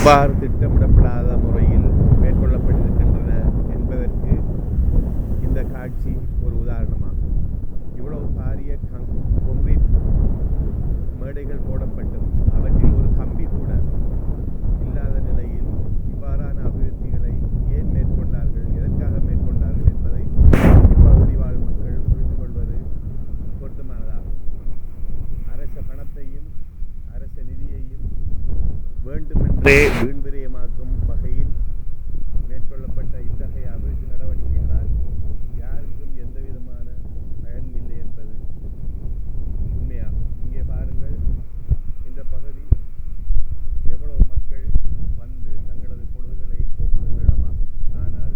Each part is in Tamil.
எவ்வாறு திட்டமிடப்படாத முறையில் மேற்கொள்ளப்பட்டிருக்கின்றன என்பதற்கு இந்த காட்சி ஒரு உதாரணமாகும். இவ்வளவு பாரிய கொங்கிரீட் மேடைகள் போடப்பட்டும் அவற்றில் ஒரு கம்பி கூட இல்லாத நிலையில் இவ்வாறான அபிவிருத்திகளை ஏன் மேற்கொண்டார்கள், எதற்காக மேற்கொண்டார்கள் என்பதை இப்பகுதி வாழ் மக்கள் புரிந்து கொள்வது பொருத்தமானதாகும். அரச பணத்தையும் அரச நிதியையும் வேண்டுமென்றே வீண்விரயமாக்கும் வகையில் மேற்கொள்ளப்பட்ட இத்தகைய அபிவிருத்தி நடவடிக்கைகளால் யாருக்கும் எந்தவிதமான பயனும் இல்லை என்பது உண்மையாகும். இங்கே பாருங்கள், இந்த பகுதி எவ்வளவு மக்கள் வந்து தங்களது பொழுதுகளை போக்குகின்ற இடமாகும். ஆனால்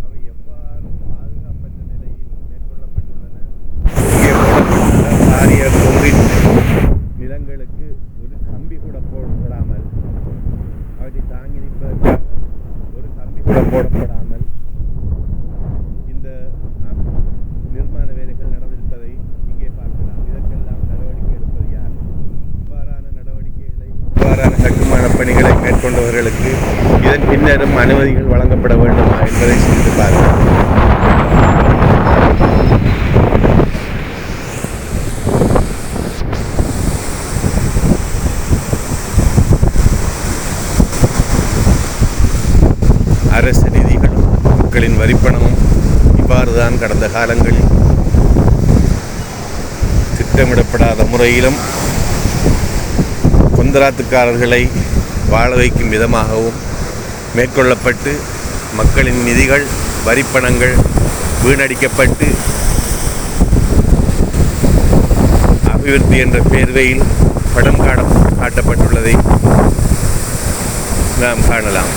அவை எவ்வாறு பாதுகாப்பற்ற நிலையில் மேற்கொள்ளப்பட்டுள்ளன. பாரிய கொங்கிரீட் நிலங்களுக்கு ஒரு கம்பி கூட போடப்படாமல், அவற்றை தாங்கி நிற்பதற்காக ஒரு கம்பி கூட போடப்படாமல் இந்த நிர்மாண வேலைகள் நடந்திருப்பதை இங்கே பார்க்கலாம். இதற்கெல்லாம் நடவடிக்கை எடுப்பது யார்? இவ்வாறான நடவடிக்கைகளை, இவ்வாறான கட்டுமான பணிகளை மேற்கொண்டவர்களுக்கு இதன் பின்னரும் அனுமதிகள் வழங்கப்பட வேண்டுமா என்பதை சிந்தித்து பாருங்கள். அரசு நிதிகளும் மக்களின் வரிப்பணமும் இவ்வாறுதான் கடந்த காலங்களில் திட்டமிடப்படாத முறையிலும் கொந்தராத்துக்காரர்களை வாழ வைக்கும் விதமாகவும் மேற்கொள்ளப்பட்டு மக்களின் நிதிகள், வரிப்பணங்கள் வீணடிக்கப்பட்டு அபிவிருத்தி என்ற பேர்வையில் படம் காட்டப்பட்டுள்ளதை நாம் காணலாம்.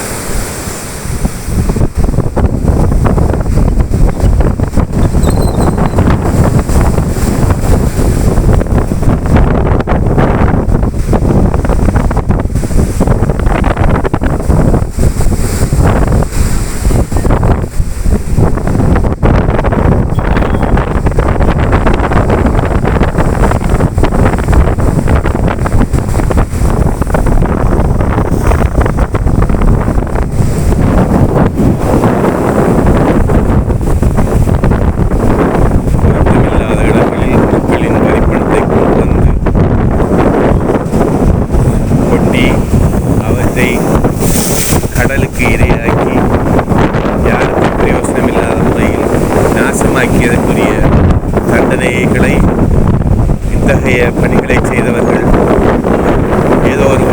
கடலுக்கு இரையாக்கி யாருக்கும் பிரயோசனமில்லாத முறையில் நாசமாக்கியதற்குரிய தண்டனைகளை இத்தகைய பணிகளை செய்தவர்கள் ஏதோ ஒரு